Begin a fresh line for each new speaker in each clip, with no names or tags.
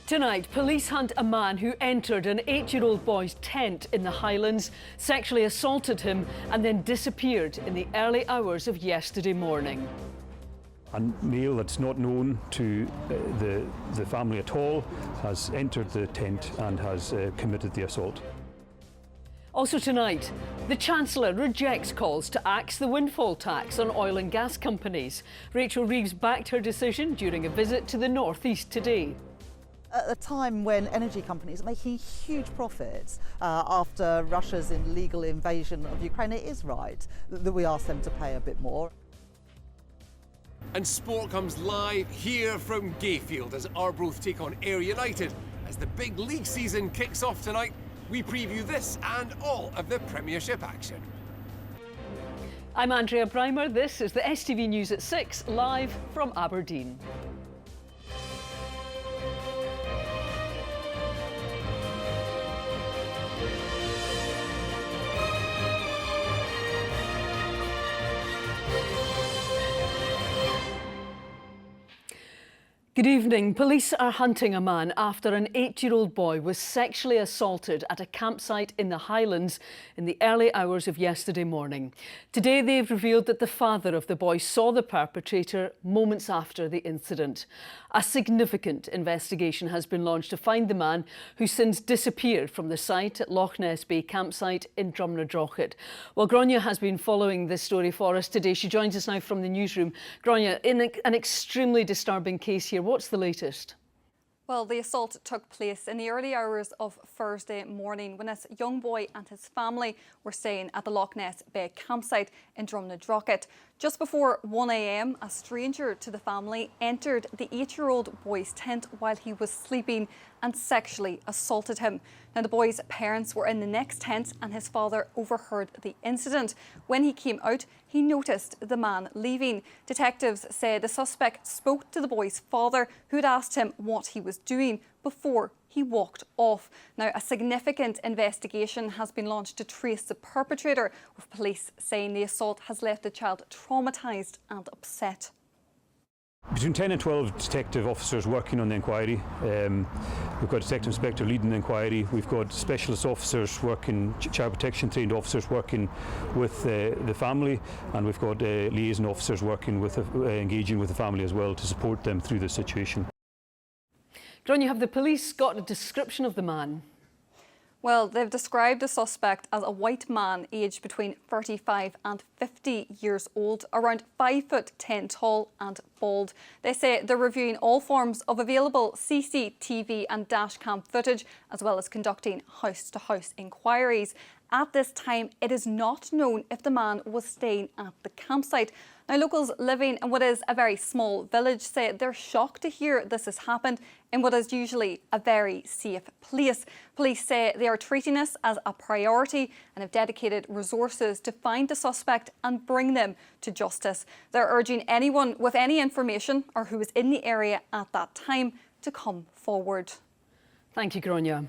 Tonight, police hunt a man who entered an 8-year-old boy's tent in the Highlands, sexually assaulted him and then disappeared in the early hours of yesterday morning.
A male that's not known to the family at all has entered the tent and has committed the assault.
Also tonight, the Chancellor rejects calls to axe the windfall tax on oil and gas companies. Rachel Reeves backed her decision during a visit to the North East today.
At a time when energy companies are making huge profits after Russia's illegal invasion of Ukraine, it is right that we ask them to pay a bit more.
And sport comes live here from Gayfield as Arbroath take on Ayr United. As the big league season kicks off tonight, we preview this and all of the Premiership action.
I'm Andrea Breimer. This is the STV News at 6, live from Aberdeen. Good evening. Police are hunting a man after an 8-year-old boy was sexually assaulted at a campsite in the Highlands in the early hours of yesterday morning. Today they've revealed that the father of the boy saw the perpetrator moments after the incident. A significant investigation has been launched to find the man who since disappeared from the site at Loch Ness Bay campsite in Drumnadrochit. Well, Gráinne has been following this story for us today. She joins us now from the newsroom. Gráinne, in an extremely disturbing case here, what's the latest?
Well, the assault took place in the early hours of Thursday morning when this young boy and his family were staying at the Loch Ness Bay campsite in Drumnadrochit. Just before 1 a.m, a stranger to the family entered the 8-year-old boy's tent while he was sleeping and sexually assaulted him. Now, the boy's parents were in the next tent and his father overheard the incident. When he came out, he noticed the man leaving. Detectives say the suspect spoke to the boy's father, who had asked him what he was doing before he walked off. Now, a significant investigation has been launched to trace the perpetrator, with police saying the assault has left the child traumatised and upset.
Between 10 and 12 detective officers working on the inquiry. We've got a detective inspector leading the inquiry. We've got specialist officers working, child protection trained officers working with the family, and we've got liaison officers working with, engaging with the family as well to support them through this situation.
Gráinne, have the police got a description of the man?
Well, they've described the suspect as a white man aged between 35 and 50 years old, around 5'10" tall and bald. They say they're reviewing all forms of available CCTV and dashcam footage, as well as conducting house-to-house inquiries. At this time, it is not known if the man was staying at the campsite. Now, locals living in what is a very small village say they're shocked to hear this has happened in what is usually a very safe place. Police say they are treating this as a priority and have dedicated resources to find the suspect and bring them to justice. They're urging anyone with any information or who was in the area at that time to come forward.
Thank you, Gráinne.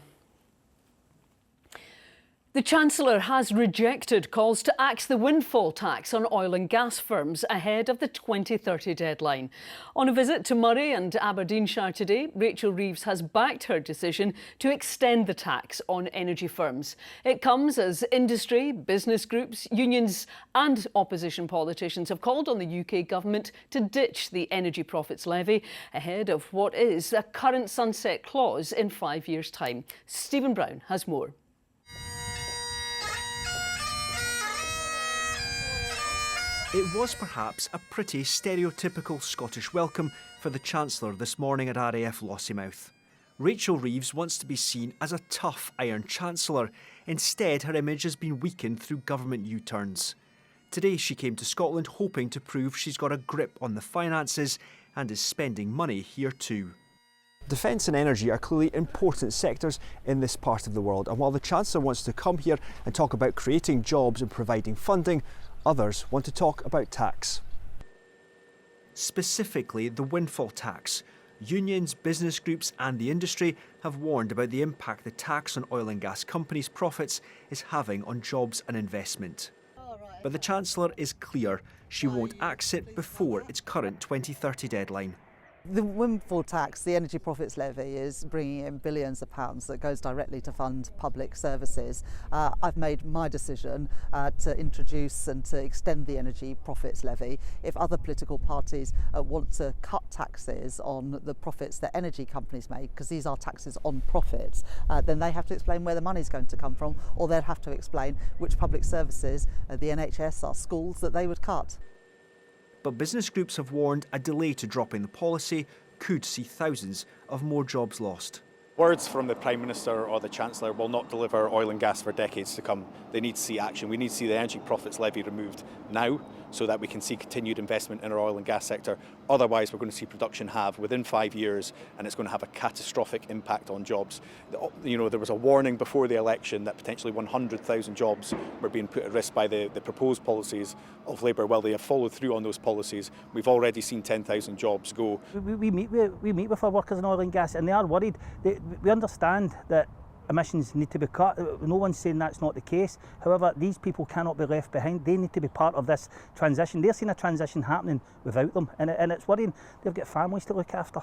The Chancellor has rejected calls to axe the windfall tax on oil and gas firms ahead of the 2030 deadline. On a visit to Moray and Aberdeenshire today, Rachel Reeves has backed her decision to extend the tax on energy firms. It comes as industry, business groups, unions and opposition politicians have called on the UK government to ditch the energy profits levy ahead of what is a current sunset clause in 5 years' time. Stephen Brown has more.
It was perhaps a pretty stereotypical Scottish welcome for the Chancellor this morning at RAF Lossiemouth. Rachel Reeves wants to be seen as a tough Iron Chancellor. Instead, her image has been weakened through government U-turns. Today she came to Scotland hoping to prove she's got a grip on the finances and is spending money here too. Defence and energy are clearly important sectors in this part of the world, and while the Chancellor wants to come here and talk about creating jobs and providing funding, others want to talk about tax. Specifically, the windfall tax. Unions, business groups and the industry have warned about the impact the tax on oil and gas companies' profits is having on jobs and investment. But the Chancellor is clear she won't axe it before its current 2030 deadline.
The windfall tax, the energy profits levy, is bringing in billions of pounds that goes directly to fund public services. I've made my decision to introduce and to extend the energy profits levy. If other political parties want to cut taxes on the profits that energy companies make, because these are taxes on profits, then they have to explain where the money's going to come from, or they'll have to explain which public services, the NHS, our schools, that they would cut.
But business groups have warned a delay to dropping the policy could see thousands of more jobs lost.
Words from the Prime Minister or the Chancellor will not deliver oil and gas for decades to come. They need to see action. We need to see the energy profits levy removed now so that we can see continued investment in our oil and gas sector. Otherwise, we're going to see production halve within 5 years, and it's going to have a catastrophic impact on jobs. You know, there was a warning before the election that potentially 100,000 jobs were being put at risk by the proposed policies of Labour. Well, they have followed through on those policies. We've already seen 10,000 jobs go.
We meet with our workers in oil and gas, and they are worried. We understand that emissions need to be cut. No one's saying that's not the case. However, these people cannot be left behind. They need to be part of this transition. They're seeing a transition happening without them, and it's worrying. They've got families to look after.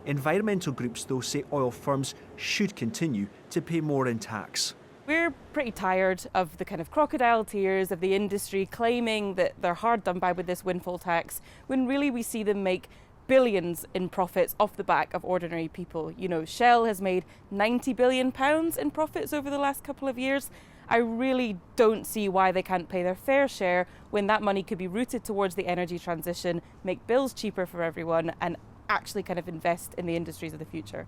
Environmental groups, though, say oil firms should continue to pay more in tax.
We're pretty tired of the kind of crocodile tears of the industry claiming that they're hard done by with this windfall tax, when really we see them make billions in profits off the back of ordinary people. You know, Shell has made £90 billion in profits over the last couple of years. I really don't see why they can't pay their fair share when that money could be routed towards the energy transition, make bills cheaper for everyone, and actually kind of invest in the industries of the future.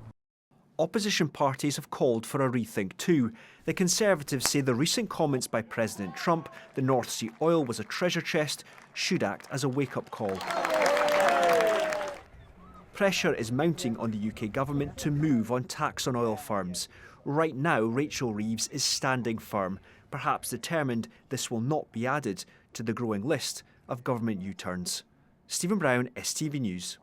Opposition parties have called for a rethink too. The Conservatives say the recent comments by President Trump, the North Sea oil was a treasure chest, should act as a wake-up call. Pressure is mounting on the UK government to move on tax on oil firms. Right now, Rachel Reeves is standing firm, perhaps determined this will not be added to the growing list of government U-turns. Stephen Brown, STV News.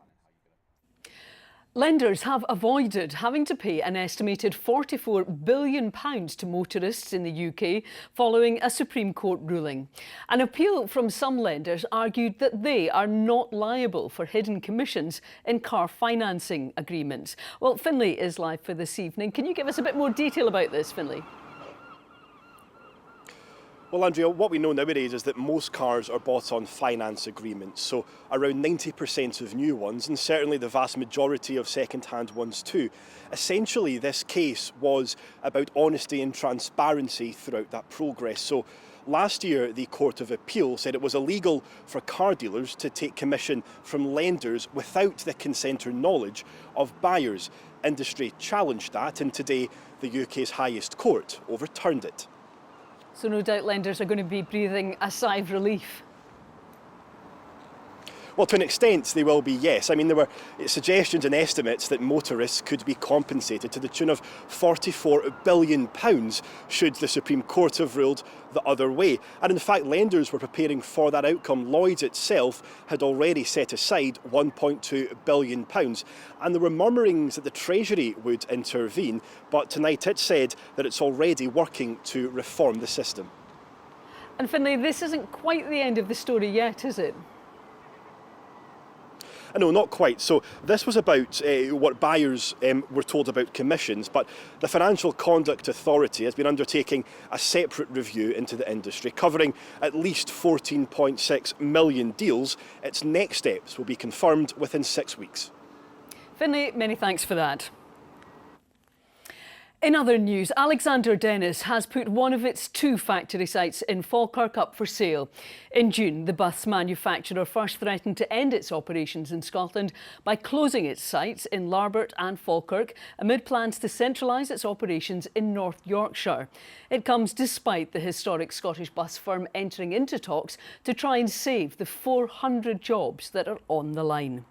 Lenders have avoided having to pay an estimated £44 billion to motorists in the UK following a Supreme Court ruling. An appeal from some lenders argued that they are not liable for hidden commissions in car financing agreements. Well, Finlay is live for this evening. Can you give us a bit more detail about this, Finlay?
Well, Andrea, what we know nowadays is that most cars are bought on finance agreements, so around 90% of new ones, and certainly the vast majority of second-hand ones too. Essentially, this case was about honesty and transparency throughout that progress. So last year, the Court of Appeal said it was illegal for car dealers to take commission from lenders without the consent or knowledge of buyers. Industry challenged that, and today the UK's highest court overturned it.
So no doubt lenders are going to be breathing a sigh of relief.
Well, to an extent, they will be, yes. I mean, there were suggestions and estimates that motorists could be compensated to the tune of £44 billion should the Supreme Court have ruled the other way. And in fact, lenders were preparing for that outcome. Lloyds itself had already set aside £1.2 billion. And there were murmurings that the Treasury would intervene, but tonight it said that it's already working to reform the system.
And Finlay, this isn't quite the end of the story yet, is it?
No, not quite. So this was about what buyers were told about commissions, but the Financial Conduct Authority has been undertaking a separate review into the industry, covering at least 14.6 million deals. Its next steps will be confirmed within 6 weeks.
Finlay, many thanks for that. In other news, Alexander Dennis has put one of its 2 factory sites in Falkirk up for sale. In June, the bus manufacturer first threatened to end its operations in Scotland by closing its sites in Larbert and Falkirk amid plans to centralise its operations in North Yorkshire. It comes despite the historic Scottish bus firm entering into talks to try and save the 400 jobs that are on the line.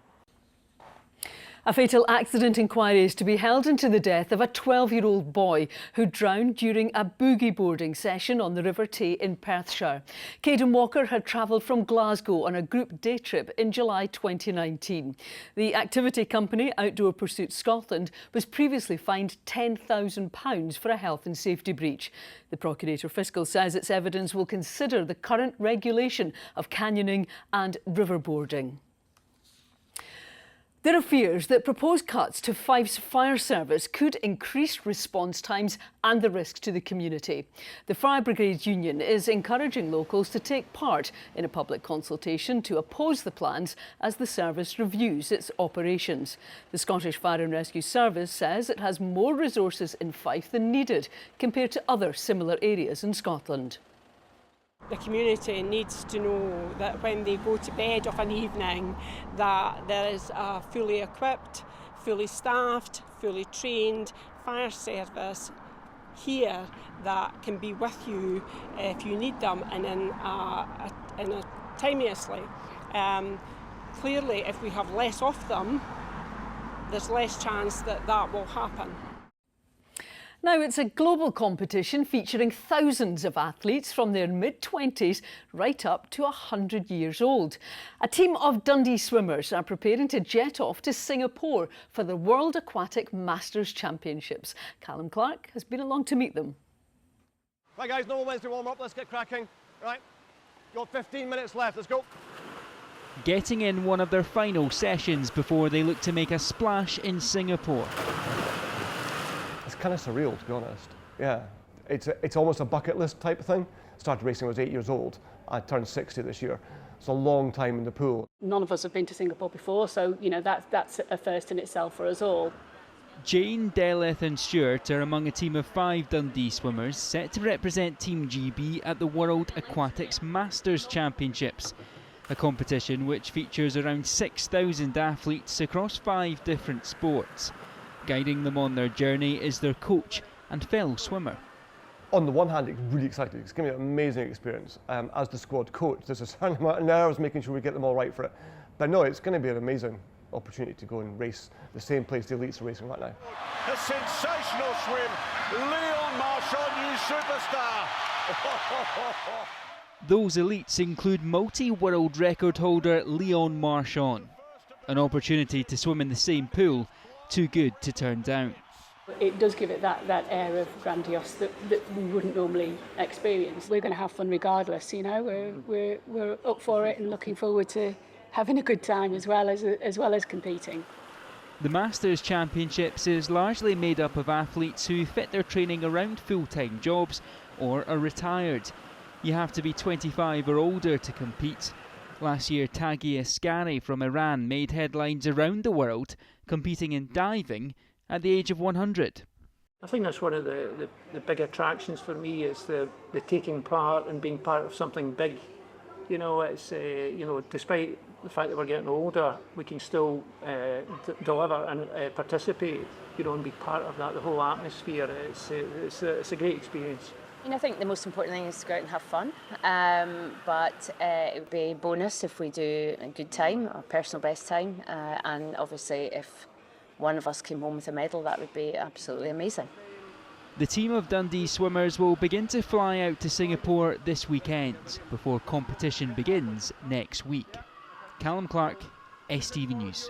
A fatal accident inquiry is to be held into the death of a 12-year-old boy who drowned during a boogie boarding session on the River Tay in Perthshire. Caden Walker had travelled from Glasgow on a group day trip in July 2019. The activity company, Outdoor Pursuit Scotland, was previously fined £10,000 for a health and safety breach. The Procurator Fiscal says its evidence will consider the current regulation of canyoning and riverboarding. There are fears that proposed cuts to Fife's fire service could increase response times and the risks to the community. The Fire Brigades Union is encouraging locals to take part in a public consultation to oppose the plans as the service reviews its operations. The Scottish Fire and Rescue Service says it has more resources in Fife than needed compared to other similar areas in Scotland.
The community needs to know that when they go to bed of an evening that there is a fully equipped, fully staffed, fully trained fire service here that can be with you if you need them and timeously. Clearly, if we have less of them, there's less chance that that will happen.
Now, it's a global competition featuring thousands of athletes from their mid-20s right up to 100 years old. A team of Dundee swimmers are preparing to jet off to Singapore for the World Aquatic Masters Championships. Callum Clark has been along to meet them.
Right guys, no Wednesday warm-up, let's get cracking. Right, got 15 minutes left, let's go.
Getting in one of their final sessions before they look to make a splash in Singapore.
It's kind of surreal, to be honest. Yeah, it's almost a bucket list type of thing. Started racing when I was 8 years old. I turned 60 this year. It's a long time in the pool.
None of us have been to Singapore before, so you know that's a first in itself for us all.
Jane, Deleth and Stuart are among a team of 5 Dundee swimmers set to represent Team GB at the World Aquatics Masters Championships, a competition which features around 6,000 athletes across 5 different sports. Guiding them on their journey is their coach and fellow swimmer.
On the one hand, it's really exciting. It's going to be an amazing experience. As the squad coach, there's a certain amount of nerves making sure we get them all right for it. But no, it's going to be an amazing opportunity to go and race the same place the elites are racing right now.
A sensational swim. Leon Marchand, new superstar.
Those elites include multi-world record holder Leon Marchand. An opportunity to swim in the same pool, too good to turn down.
It does give it that air of grandiose that we wouldn't normally experience. We're going to have fun regardless, you know. We're up for it and looking forward to having a good time as well as competing.
The Masters Championships is largely made up of athletes who fit their training around full-time jobs or are retired. You have to be 25 or older to compete. Last year, Taghi Askari from Iran made headlines around the world, competing in diving at the age of 100.
I think that's one of the big attractions for me is the taking part and being part of something big. You know, it's despite the fact that we're getting older, we can still deliver and participate. You know, and be part of that. The whole atmosphere. It's a great experience.
I think the most important thing is to go out and have fun, but it would be a bonus if we do a good time, our personal best time, and obviously if one of us came home with a medal, that would be absolutely amazing.
The team of Dundee swimmers will begin to fly out to Singapore this weekend before competition begins next week. Callum Clark, STV News.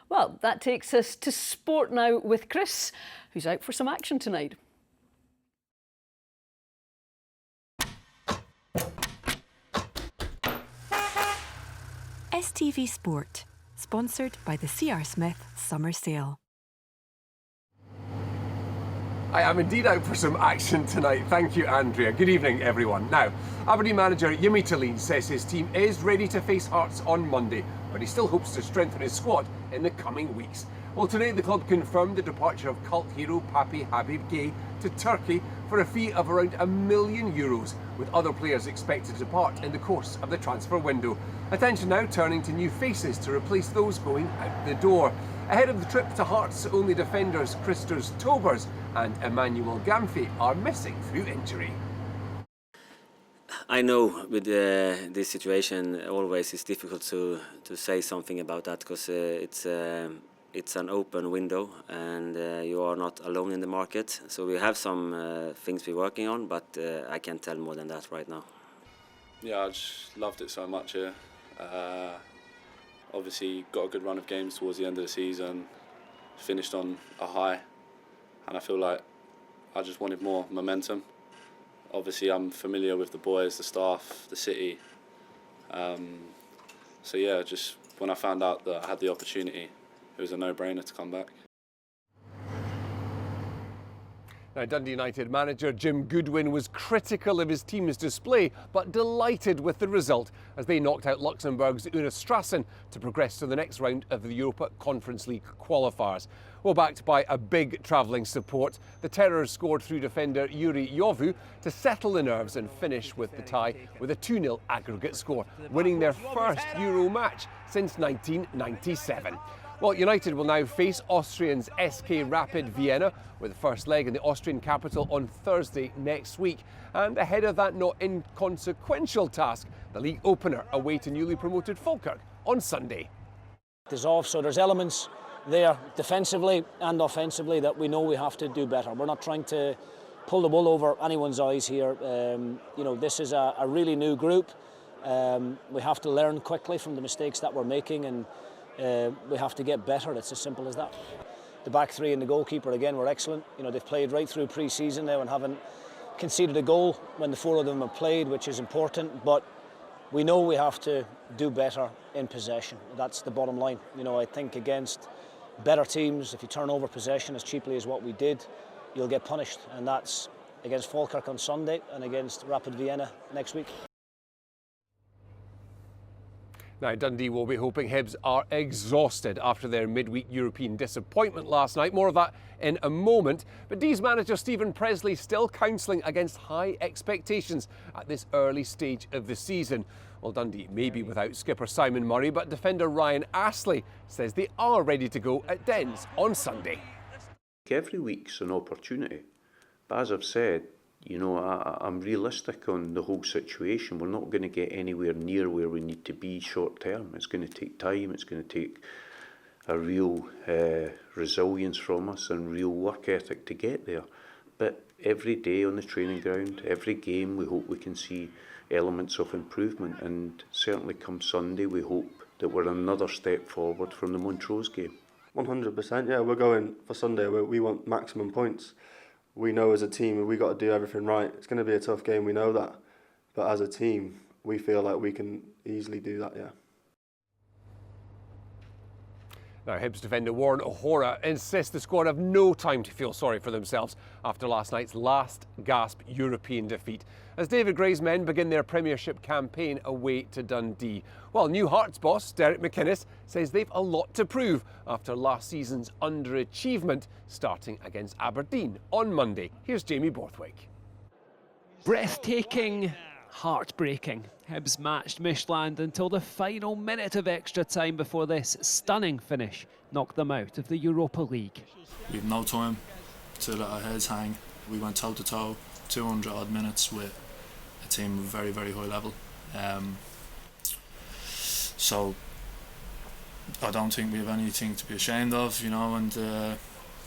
Well, that takes us to sport now with Chris, who's out for some action tonight.
STV Sport, sponsored by the C.R. Smith Summer Sale.
I am indeed out for some action tonight. Thank you, Andrea. Good evening, everyone. Now, Aberdeen manager Jimmy Tillene says his team is ready to face Hearts on Monday, but he still hopes to strengthen his squad in the coming weeks. Well, tonight the club confirmed the departure of cult hero Papi Habib Gueye to Turkey for a fee of around €1 million, with other players expected to depart in the course of the transfer window. Attention now turning to new faces to replace those going out the door. Ahead of the trip to Hearts, only defenders Christos Tobers and Emmanuel Gamfi are missing through injury.
I know with this situation always it's difficult to say something about that because it's an open window and you are not alone in the market. So we have some things we're working on, but I can't tell more than that right now.
Yeah, I just loved it so much here. Obviously got a good run of games towards the end of the season, finished on a high, and I feel like I just wanted more momentum. Obviously I'm familiar with the boys, the staff, the city, so yeah, just when I found out that I had the opportunity, it was a no-brainer to come back.
Now, Dundee United manager Jim Goodwin was critical of his team's display, but delighted with the result as they knocked out Luxembourg's Una Strassen to progress to the next round of the Europa Conference League qualifiers. Well, backed by a big travelling support, the Terrors scored through defender Yuri Jovu to settle the nerves and finish with the tie with a 2-0 aggregate score, winning their first Euro match since 1997. Well, United will now face Austrians SK Rapid Vienna with the first leg in the Austrian capital on Thursday next week. And ahead of that not inconsequential task, the league opener away to newly promoted Falkirk on Sunday.
So there's elements there defensively and offensively that we know we have to do better. We're not trying to pull the wool over anyone's eyes here. This is a really new group. We have to learn quickly from the mistakes that we're making, and we have to get better. It's as simple as that. The back three and the goalkeeper again were excellent. They've played right through pre-season now and haven't conceded a goal when the four of them have played, which is important. But we know we have to do better in possession. That's the bottom line. I think against better teams, if you turn over possession as cheaply as what we did, you'll get punished. And that's against Falkirk on Sunday and against Rapid Vienna next week.
Now, Dundee will be hoping Hibs are exhausted after their midweek European disappointment last night. More of that in a moment. But Dee's manager Stephen Presley still counselling against high expectations at this early stage of the season. Well, Dundee may be without skipper Simon Murray, but defender Ryan Astley says they are ready to go at Dens on Sunday.
Every week's an opportunity. But as I've said, I'm realistic on the whole situation. We're not going to get anywhere near where we need to be short term. It's going to take time. It's going to take a real resilience from us and real work ethic to get there. But every day on the training ground, every game, we hope we can see elements of improvement. And certainly come Sunday, we hope that we're another step forward from the Montrose game.
100%, yeah. We're going for Sunday where we want maximum points. We know as a team we've got to do everything right. It's going to be a tough game, we know that. But as a team, we feel like we can easily do that, yeah.
Now, Hibs defender Warren O'Hora insists the squad have no time to feel sorry for themselves after last night's last-gasp European defeat, as David Gray's men begin their Premiership campaign away to Dundee. While new Hearts boss Derek McInnes says they've a lot to prove after last season's underachievement, starting against Aberdeen on Monday. Here's Jamie Borthwick.
Breathtaking, heartbreaking. Hibs matched Mishland until the final minute of extra time before this stunning finish knocked them out of the Europa League.
We have no time to let our heads hang. We went toe-to-toe, 200 odd minutes with a team of very, very high level. So I don't think we have anything to be ashamed of, and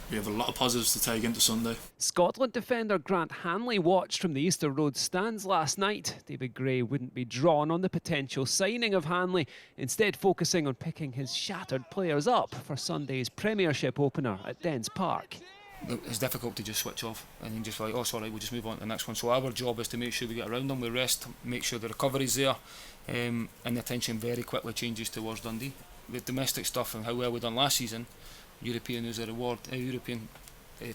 we have a lot of positives to take into Sunday.
Scotland defender Grant Hanley watched from the Easter Road stands last night. David Gray wouldn't be drawn on the potential signing of Hanley, instead focusing on picking his shattered players up for Sunday's Premiership opener at Dens Park.
It's difficult to just switch off and then just like, oh sorry, we'll just move on to the next one. So our job is to make sure we get around them, we rest, make sure the recovery's there, and the attention very quickly changes towards Dundee. The domestic stuff and how well we done last season, European is a reward. European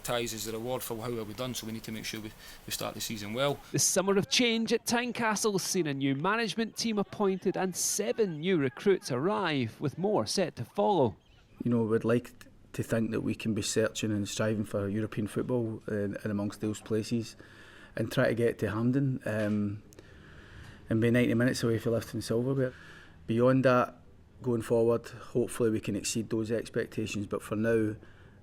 ties is a reward for how well we've done. So we need to make sure we start the season well.
The summer of change at Tynecastle's seen a new management team appointed and 7 new recruits arrive, with more set to follow.
We'd like to think that we can be searching and striving for European football and amongst those places, and try to get to Hampden and be 90 minutes away from lifting silverware. Beyond that, going forward, hopefully we can exceed those expectations, but for now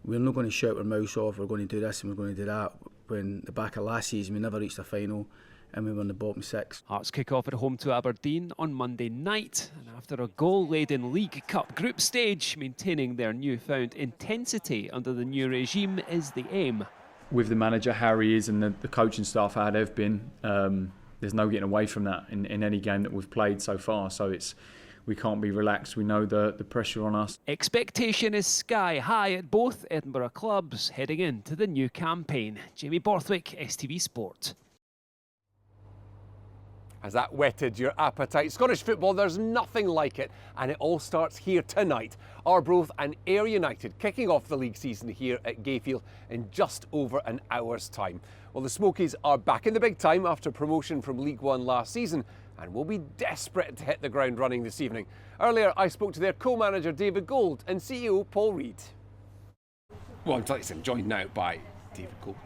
we're not going to shout our mouths off, we're going to do this and we're going to do that. When the back of last season we never reached a final and we were in the bottom 6.
Hearts kick off at home to Aberdeen on Monday night, and after a goal-laden League Cup group stage, maintaining their newfound intensity under the new regime is the aim.
With the manager how he is and the coaching staff how they've been, there's no getting away from that in any game that we've played so far, so we can't be relaxed. We know the pressure on us.
Expectation is sky high at both Edinburgh clubs heading into the new campaign. Jamie Borthwick, STV Sport.
Has that whetted your appetite? Scottish football, there's nothing like it, and it all starts here tonight. Arbroath and Ayr United kicking off the league season here at Gayfield in just over an hour's time. Well, the Smokies are back in the big time after promotion from League One last season and will be desperate to hit the ground running this evening. Earlier, I spoke to their co-manager David Gold and CEO Paul Reid. Well, I'm delighted I'm joined now by David Gold,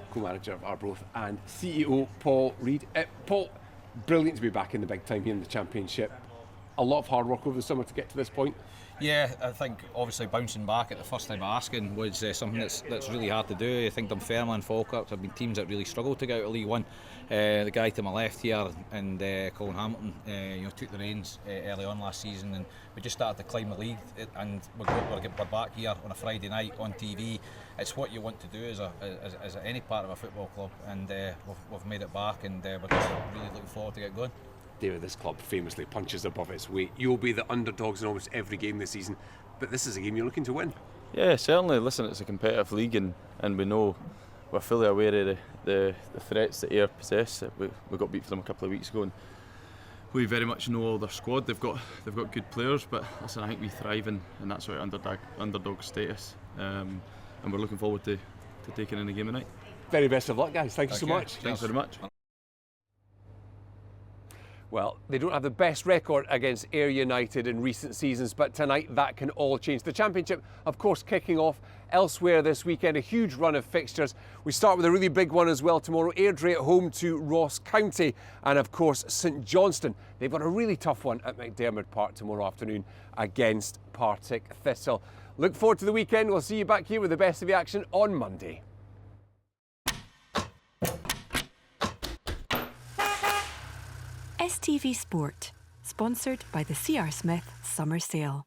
co-manager of Arbroath, and CEO Paul Reid. Paul, brilliant to be back in the big time here in the Championship. A lot of hard work over the summer to get to this point.
Yeah, I think obviously bouncing back at the first time asking was something that's really hard to do. I think Dunfermline and Falkirk have been teams that really struggled to get out of League One. The guy to my left here and Colin Hamilton took the reins early on last season, and we just started to climb the league, and we're back here on a Friday night on TV. It's what you want to do as any part of a football club, and we've made it back, and we're just really looking forward to get going.
David, this club famously punches above its weight. You'll be the underdogs in almost every game this season, but this is a game you're looking to win.
Yeah, certainly. Listen, it's a competitive league, and we know, we're fully aware of the threats that Ayr possess. We got beat for them a couple of weeks ago, and we very much know all their squad. They've got good players, but listen, I think we thrive in that sort of underdog status, and we're looking forward to taking in the game tonight.
Very best of luck, guys. Thank you so much.
Thanks very much.
Well, they don't have the best record against Ayr United in recent seasons, but tonight that can all change. The Championship, of course, kicking off elsewhere this weekend, a huge run of fixtures. We start with a really big one as well tomorrow. Airdrie at home to Ross County, and of course St Johnstone. They've got a really tough one at McDermott Park tomorrow afternoon against Partick Thistle. Look forward to the weekend. We'll see you back here with the best of the action on Monday.
STV Sport, sponsored by the C.R. Smith Summer Sale.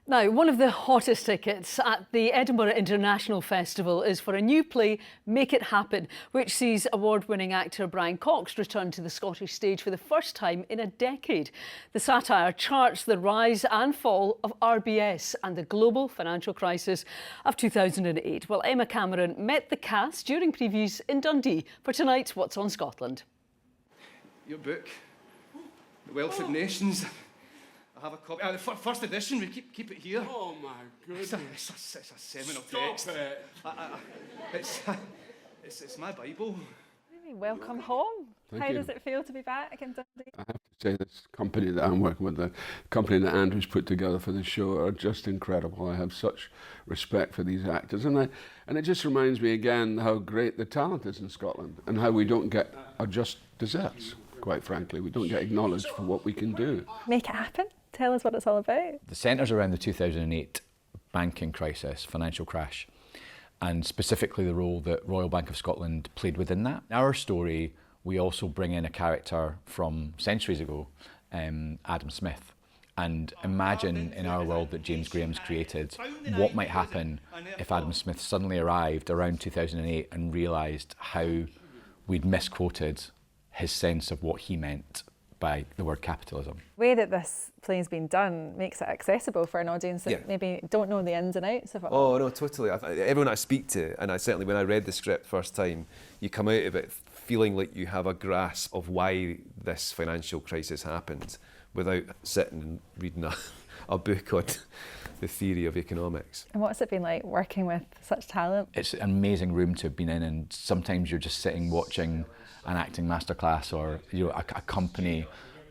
Now, one of the hottest tickets at the Edinburgh International Festival is for a new play, Make It Happen, which sees award-winning actor Brian Cox return to the Scottish stage for the first time in a decade. The satire charts the rise and fall of RBS and the global financial crisis of 2008. Well, Emma Cameron met the cast during previews in Dundee for tonight's What's on Scotland.
Your book, The Wealth of Nations. I have a copy. The first edition. We keep it here.
Oh my goodness!
It's a seminal text. It's my Bible.
Welcome home. How does it feel to be back in Dundee?
I have to say, this company that I'm working with, the company that Andrew's put together for the show, are just incredible. I have such respect for these actors, and it just reminds me again how great the talent is in Scotland, and how we don't get our just deserts. Quite frankly, we don't get acknowledged for what we can do.
Make it happen. Tell us what it's all about.
The centres around the 2008 banking crisis, financial crash, and specifically the role that Royal Bank of Scotland played within that. In our story, we also bring in a character from centuries ago, Adam Smith, and imagine in our world that James Graham's created, what might happen if Adam Smith suddenly arrived around 2008 and realised how we'd misquoted his sense of what he meant by the word capitalism.
The way that this play's been done makes it accessible for an audience that maybe don't know the ins and outs of it.
Oh no, totally. Everyone I speak to, and I certainly when I read the script first time, you come out of it feeling like you have a grasp of why this financial crisis happened without sitting and reading a book on the theory of economics.
And what's it been like working with such talent?
It's an amazing room to have been in, and sometimes you're just sitting watching an acting masterclass, or a company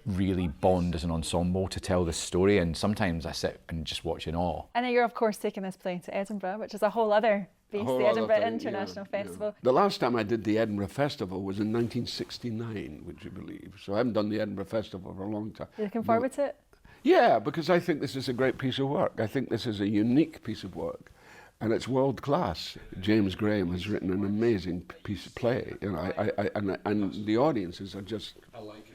really bond as an ensemble to tell this story, and sometimes I sit and just watch in awe.
And you're of course taking this play to Edinburgh, which is a whole other beast, the Edinburgh International Festival.
Yeah. The last time I did the Edinburgh Festival was in 1969, would you believe? So I haven't done the Edinburgh Festival for a long time.
You looking forward to it?
Yeah, because I think this is a great piece of work. I think this is a unique piece of work. And it's world class. James Graham has written an amazing piece of play, and the audiences are just,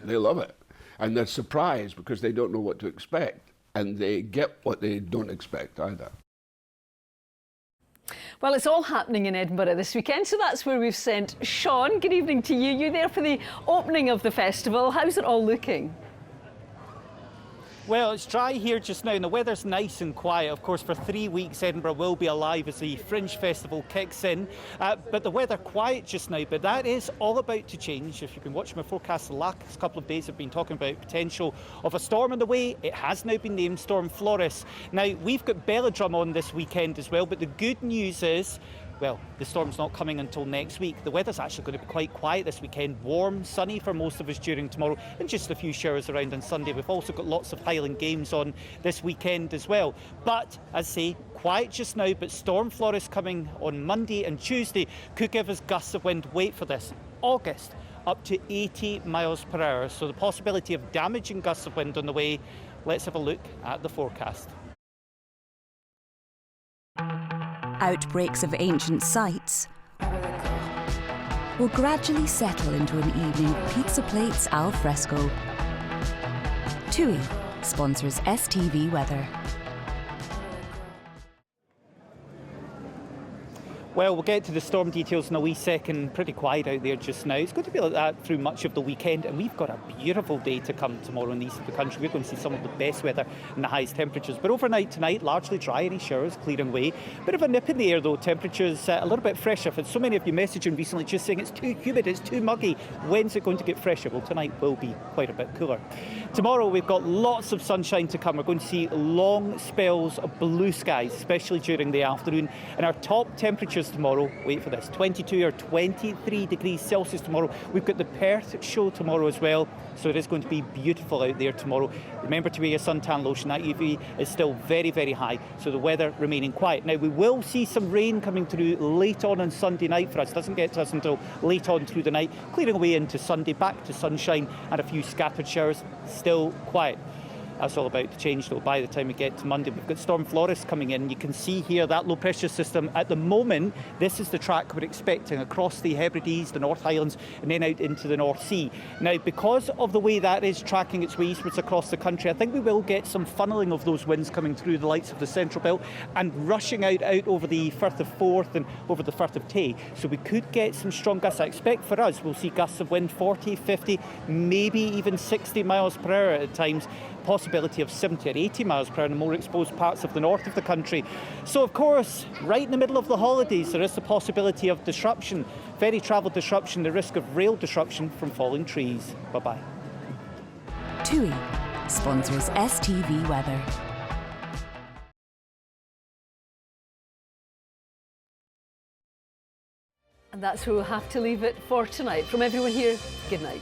they love it. And they're surprised because they don't know what to expect, and they get what they don't expect either.
Well, it's all happening in Edinburgh this weekend, so that's where we've sent Sean. Good evening to you. You're there for the opening of the festival. How's it all looking?
Well, it's dry here just now and the weather's nice and quiet. Of course, for 3 weeks Edinburgh will be alive as the Fringe Festival kicks in. But the weather quiet just now, but that is all about to change. If you've been watching my forecast the last couple of days, I've been talking about potential of a storm on the way. It has now been named Storm Floris. Now, we've got Belladrum on this weekend as well, but the good news is, well, the storm's not coming until next week. The weather's actually going to be quite quiet this weekend. Warm, sunny for most of us during tomorrow, and just a few showers around on Sunday. We've also got lots of Highland games on this weekend as well. But, as I say, quiet just now, but Storm Floris coming on Monday and Tuesday could give us gusts of wind, wait for this, August, up to 80 miles per hour. So the possibility of damaging gusts of wind on the way. Let's have a look at the forecast.
Outbreaks of ancient sites will gradually settle into an evening pizza plates al fresco. TUI sponsors STV Weather.
Well, we'll get to the storm details in a wee second. Pretty quiet out there just now. It's going to be like that through much of the weekend, and we've got a beautiful day to come tomorrow in the east of the country. We're going to see some of the best weather and the highest temperatures. But overnight tonight, largely dry, any showers clearing away. Bit of a nip in the air though, temperatures a little bit fresher. I've had so many of you messaging recently just saying it's too humid, it's too muggy. When's it going to get fresher? Well, tonight will be quite a bit cooler. Tomorrow we've got lots of sunshine to come. We're going to see long spells of blue skies, especially during the afternoon. And our top temperatures tomorrow, wait for this, 22 or 23 degrees Celsius tomorrow. We've got the Perth show tomorrow as well, so it is going to be beautiful out there tomorrow. Remember to wear your suntan lotion. That UV is still very, very high, so the weather remaining quiet. Now, we will see some rain coming through late on Sunday night for us. It doesn't get to us until late on through the night, clearing away into Sunday, back to sunshine and a few scattered showers. Still quiet. That's all about to change though by the time we get to Monday. We've got Storm Floris coming in. You can see here that low pressure system. At the moment, this is the track we're expecting across the Hebrides, the North Highlands, and then out into the North Sea. Now, because of the way that is tracking its way eastwards across the country, I think we will get some funneling of those winds coming through the lights of the Central Belt and rushing out over the Firth of Forth and over the Firth of Tay. So we could get some strong gusts. I expect for us, we'll see gusts of wind 40, 50, maybe even 60 miles per hour at times. Possibility of 70 or 80 miles per hour in the more exposed parts of the north of the country. So, of course, right in the middle of the holidays, there is the possibility of disruption, ferry travel disruption, the risk of rail disruption from falling trees. Bye-bye.
TUI sponsors STV Weather.
And that's where we'll have to leave it for tonight. From everyone here, good night.